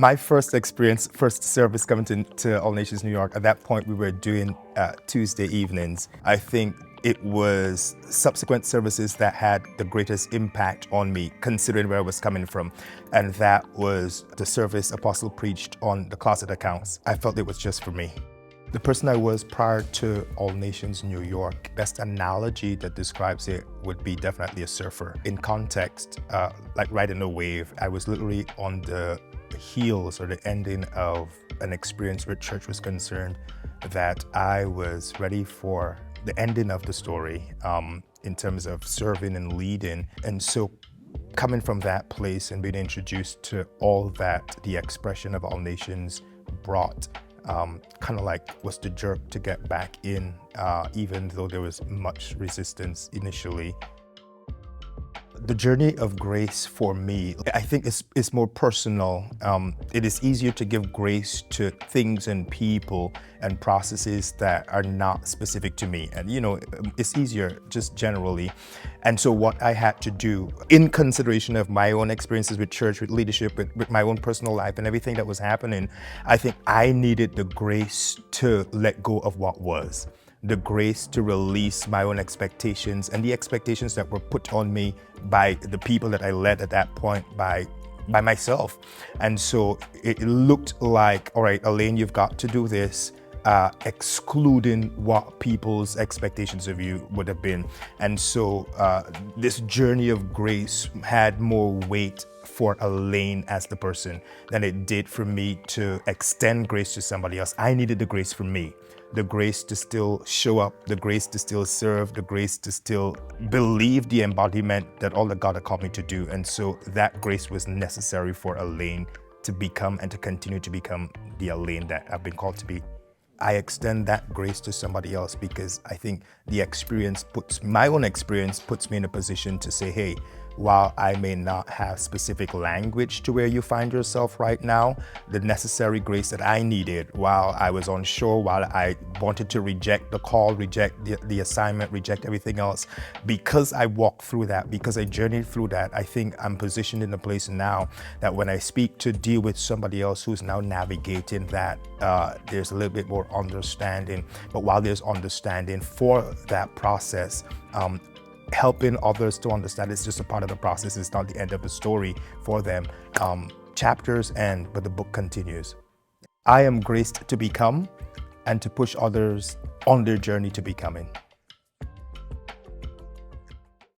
My first experience, first service coming to All Nations New York, at that point we were doing Tuesday evenings. I think it was subsequent services that had the greatest impact on me, considering where I was coming from. And that was the service Apostle preached on the closet accounts. I felt it was just for me. The person I was prior to All Nations New York, best analogy that describes it would be definitely a surfer. In context, like riding a wave, I was literally on the heels or the ending of an experience where church was concerned that I was ready for the ending of the story in terms of serving and leading. And so coming from that place and being introduced to all that the expression of All Nations brought, kind of like was the jerk to get back in, even though there was much resistance initially. The journey of grace for me, I think is more personal. It is easier to give grace to things and people and processes that are not specific to me. And it's easier just generally. And so what I had to do, in consideration of my own experiences with church, with leadership, with my own personal life and everything that was happening, I think I needed the grace to let go of what was. The grace to release my own expectations and the expectations that were put on me by the people that I led at that point, by myself. And so it looked like, all right, Alain, you've got to do this, excluding what people's expectations of you would have been. And so this journey of grace had more weight for Alain as the person than it did for me to extend grace to somebody else. I needed the grace for me. The grace to still show up, the grace to still serve, the grace to still believe the embodiment that all that God had called me to do. And so that grace was necessary for Alain to become and to continue to become the Alain that I've been called to be. I extend that grace to somebody else because I think my own experience puts me in a position to say, hey, while I may not have specific language to where you find yourself right now, the necessary grace that I needed while I was unsure, while I wanted to reject the call, reject the assignment, reject everything else, because I walked through that, because I journeyed through that, I think I'm positioned in a place now that when I speak to deal with somebody else who's now navigating that, there's a little bit more understanding. But while there's understanding for that process, helping others to understand it's just a part of the process. It's not the end of the story for them. Chapters end, but the book continues. I am graced to become and to push others on their journey to becoming.